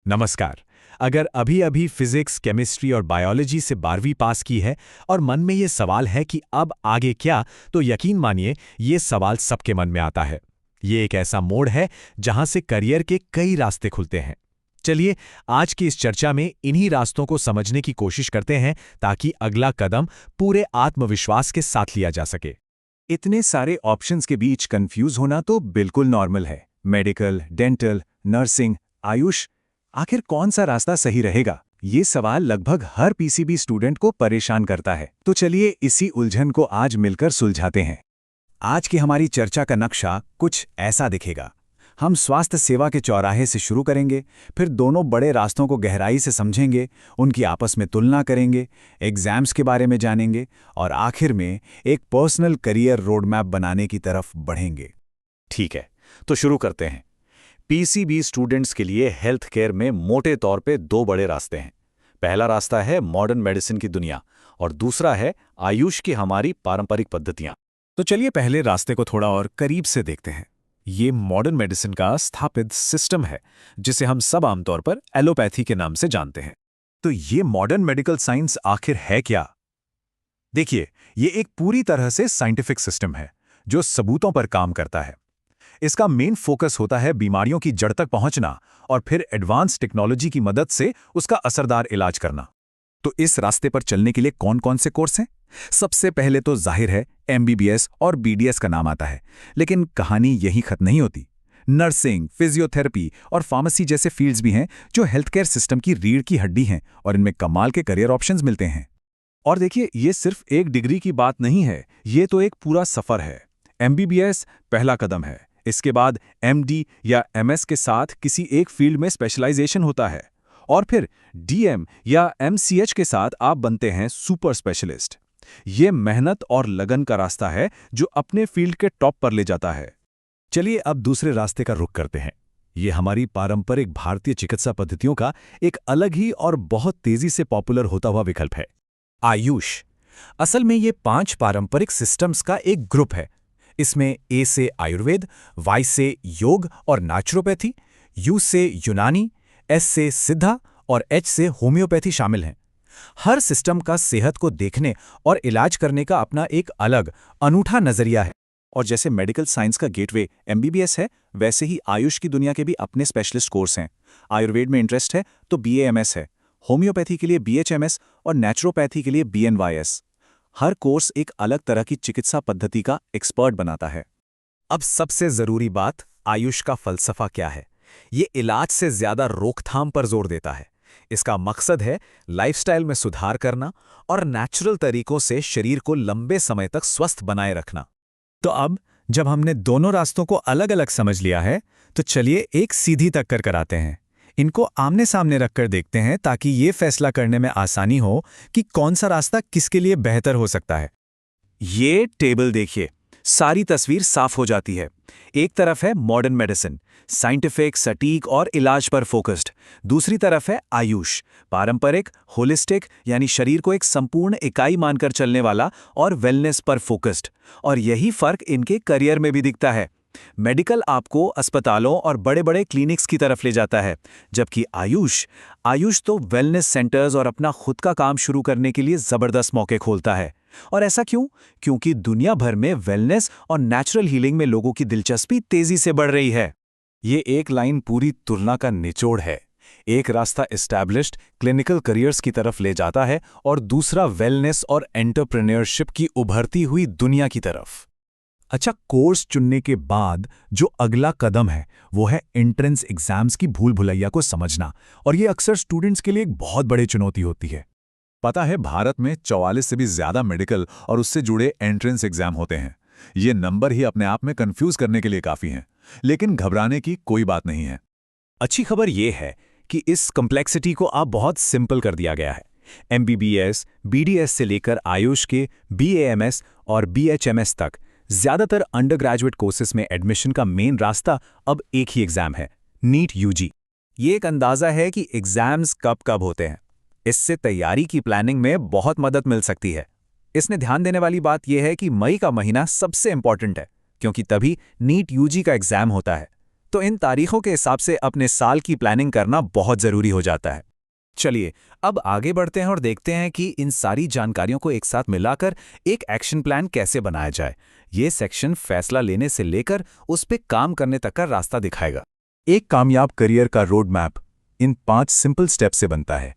नमस्कार। अगर अभी अभी फिजिक्स, केमिस्ट्री और बायोलॉजी से 12वीं पास की है और मन में ये सवाल है कि अब आगे क्या, तो यकीन मानिए ये सवाल सबके मन में आता है। ये एक ऐसा मोड़ है जहां से करियर के कई रास्ते खुलते हैं। चलिए आज की इस चर्चा में इन्हीं रास्तों को समझने की कोशिश करते हैं ताकि अगला कदम पूरे आत्मविश्वास के साथ लिया जा सके। इतने सारे ऑप्शंस के बीच कंफ्यूज होना तो बिल्कुल नॉर्मल है। मेडिकल, डेंटल, नर्सिंग, आयुष, आखिर कौन सा रास्ता सही रहेगा? ये सवाल लगभग हर पीसीबी स्टूडेंट को परेशान करता है। तो चलिए इसी उलझन को आज मिलकर सुलझाते हैं। आज की हमारी चर्चा का नक्शा कुछ ऐसा दिखेगा। हम स्वास्थ्य सेवा के चौराहे से शुरू करेंगे, फिर दोनों बड़े रास्तों को गहराई से समझेंगे, उनकी आपस में तुलना करेंगे, एग्जाम्स के बारे में जानेंगे और आखिर में एक पर्सनल करियर रोड मैप बनाने की तरफ बढ़ेंगे। ठीक है, तो शुरू करते हैं। पीसीबी स्टूडेंट्स के लिए हेल्थ केयर में मोटे तौर पे दो बड़े रास्ते हैं। पहला रास्ता है मॉडर्न मेडिसिन की दुनिया और दूसरा है आयुष की हमारी पारंपरिक पद्धतियां। तो चलिए पहले रास्ते को थोड़ा और करीब से देखते हैं। ये मॉडर्न मेडिसिन का स्थापित सिस्टम है, जिसे हम सब आमतौर पर एलोपैथी के नाम से जानते हैं। तो ये मॉडर्न मेडिकल साइंस आखिर है क्या? देखिए, ये एक पूरी तरह से साइंटिफिक सिस्टम है जो सबूतों पर काम करता है। इसका मेन फोकस होता है बीमारियों की जड़ तक पहुंचना और फिर एडवांस टेक्नोलॉजी की मदद से उसका असरदार इलाज करना। तो इस रास्ते पर चलने के लिए कौन कौन से कोर्स हैं? सबसे पहले तो जाहिर है एमबीबीएस और बीडीएस का नाम आता है, लेकिन कहानी यहीं खत्म नहीं होती। नर्सिंग, फिजियोथेरेपी और फार्मेसी जैसे फील्ड्स भी हैं जो हेल्थ केयर सिस्टम की रीढ़ की हड्डी हैं और इनमें कमाल के करियर ऑप्शंस मिलते हैं। और देखिए, ये सिर्फ एक डिग्री की बात नहीं है, ये तो एक पूरा सफर है। एमबीबीएस पहला कदम है। इसके बाद एमडी या एमएस के साथ किसी एक फील्ड में स्पेशलाइजेशन होता है और फिर डीएम या एमसीएच के साथ आप बनते हैं सुपर स्पेशलिस्ट। ये मेहनत और लगन का रास्ता है जो अपने फील्ड के टॉप पर ले जाता है। चलिए अब दूसरे रास्ते का रुख करते हैं। ये हमारी पारंपरिक भारतीय चिकित्सा पद्धतियों का एक अलग ही और बहुत तेजी से पॉपुलर होता हुआ विकल्प है, आयुष। असल में ये 5 पारंपरिक सिस्टम्स का एक ग्रुप है। इसमें ए से आयुर्वेद, वाई से योग और नेचुरोपैथी, यू से यूनानी, एस से सिद्धा और एच से होम्योपैथी शामिल हैं। हर सिस्टम का सेहत को देखने और इलाज करने का अपना एक अलग अनूठा नजरिया है। और जैसे मेडिकल साइंस का गेटवे एमबीबीएस है, वैसे ही आयुष की दुनिया के भी अपने स्पेशलिस्ट कोर्स हैं। आयुर्वेद में इंटरेस्ट है तो बीएएमएस है, होम्योपैथी के लिए बीएचएमएस और नेचुरोपैथी के लिए बीएनवाईएस। हर कोर्स एक अलग तरह की चिकित्सा पद्धति का एक्सपर्ट बनाता है। अब सबसे जरूरी बात, आयुष का फलसफा क्या है? ये इलाज से ज्यादा रोकथाम पर जोर देता है। इसका मकसद है लाइफस्टाइल में सुधार करना और नेचुरल तरीकों से शरीर को लंबे समय तक स्वस्थ बनाए रखना। तो अब जब हमने दोनों रास्तों को अलग अलग समझ लिया है, तो चलिए एक सीधी टक्कर कराते हैं। इनको आमने सामने रखकर देखते हैं ताकि ये फैसला करने में आसानी हो कि कौन सा रास्ता किसके लिए बेहतर हो सकता है। ये टेबल देखिए, सारी तस्वीर साफ हो जाती है। एक तरफ है मॉडर्न मेडिसिन, साइंटिफिक, सटीक और इलाज पर फोकस्ड। दूसरी तरफ है आयुष, पारंपरिक, होलिस्टिक यानी शरीर को एक संपूर्ण इकाई मानकर चलने वाला और वेलनेस पर फोकस्ड। और यही फर्क इनके करियर में भी दिखता है। मेडिकल आपको अस्पतालों और बड़े बड़े क्लिनिक्स की तरफ ले जाता है, जबकि आयुष तो वेलनेस सेंटर्स और अपना खुद का काम शुरू करने के लिए जबरदस्त मौके खोलता है। और ऐसा क्यों? क्योंकि दुनिया भर में वेलनेस और नेचुरल हीलिंग में लोगों की दिलचस्पी तेजी से बढ़ रही है। ये एक लाइन पूरी तुलना का निचोड़ है। एक रास्ता एस्टैब्लिश्ड क्लिनिकल करियर्स की तरफ ले जाता है और दूसरा वेलनेस और एंटरप्रेन्योरशिप की उभरती हुई दुनिया की तरफ। अच्छा, कोर्स चुनने के बाद जो अगला कदम है वो है एंट्रेंस एग्जाम्स की भूल भुलैया को समझना, और ये अक्सर स्टूडेंट्स के लिए एक बहुत बड़ी चुनौती होती है। पता है, भारत में 44 से भी ज्यादा मेडिकल और उससे जुड़े एंट्रेंस एग्जाम होते हैं। ये नंबर ही अपने आप में कंफ्यूज करने के लिए काफी हैं, लेकिन घबराने की कोई बात नहीं है। अच्छी खबर ये है कि इस कॉम्प्लेक्सिटी को अब बहुत सिंपल कर दिया गया है। एमबीबीएस, बीडीएस से लेकर आयुष के बीएएमएस और बीएचएमएस तक ज्यादातर अंडर ग्रेजुएट कोर्सेज में एडमिशन का मेन रास्ता अब एक ही एग्जाम है, नीट यूजी। ये एक अंदाजा है कि एग्जाम्स कब कब होते हैं। इससे तैयारी की प्लानिंग में बहुत मदद मिल सकती है। इसने ध्यान देने वाली बात यह है कि मई का महीना सबसे इंपॉर्टेंट है, क्योंकि तभी नीट यूजी का एग्जाम होता है। तो इन तारीखों के हिसाब से अपने साल की प्लानिंग करना बहुत ज़रूरी हो जाता है। चलिए अब आगे बढ़ते हैं और देखते हैं कि इन सारी जानकारियों को एक साथ मिलाकर एक एक्शन प्लान कैसे बनाया जाए। ये सेक्शन फैसला लेने से लेकर उस पे काम करने तक का रास्ता दिखाएगा। एक कामयाब करियर का रोड मैप इन 5 सिंपल स्टेप से बनता है।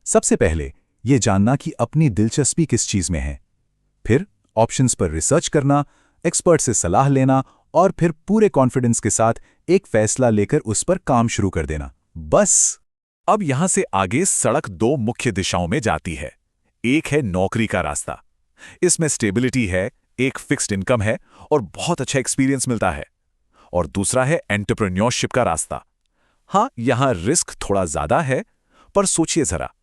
सबसे पहले ये जानना कि अपनी दिलचस्पी किस चीज़ में है, फिर ऑप्शंस पर रिसर्च करना, एक्सपर्ट से सलाह लेना और फिर पूरे कॉन्फिडेंस के साथ एक फैसला लेकर उस पर काम शुरू कर देना। बस अब यहां से आगे सड़क 2 मुख्य दिशाओं में जाती है। एक है नौकरी का रास्ता। इसमें स्टेबिलिटी है, एक फिक्स्ड इनकम है और बहुत अच्छा एक्सपीरियंस मिलता है। और दूसरा है एंटरप्रेन्योरशिप का रास्ता। हाँ, यहां रिस्क थोड़ा ज्यादा है, पर सोचिए जरा,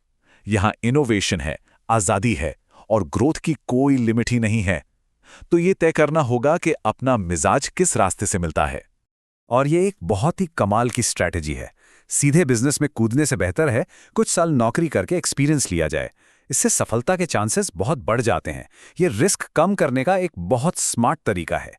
यहां इनोवेशन है, आजादी है और ग्रोथ की कोई लिमिट ही नहीं है। तो ये तय करना होगा कि अपना मिजाज किस रास्ते से मिलता है। और ये एक बहुत ही कमाल की स्ट्रैटेजी है। सीधे बिजनेस में कूदने से बेहतर है कुछ साल नौकरी करके एक्सपीरियंस लिया जाए। इससे सफलता के चांसेस बहुत बढ़ जाते हैं। ये रिस्क कम करने का एक बहुत स्मार्ट तरीका है।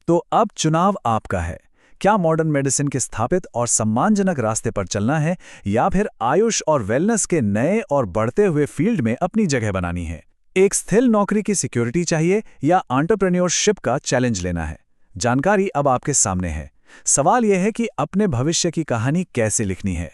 तो अब चुनाव आपका है। क्या मॉडर्न मेडिसिन के स्थापित और सम्मानजनक रास्ते पर चलना है या फिर आयुष और वेलनेस के नए और बढ़ते हुए फील्ड में अपनी जगह बनानी है? एक स्थिर नौकरी की सिक्योरिटी चाहिए या एंटरप्रेन्योरशिप का चैलेंज लेना है? जानकारी अब आपके सामने है। सवाल यह है कि अपने भविष्य की कहानी कैसे लिखनी है।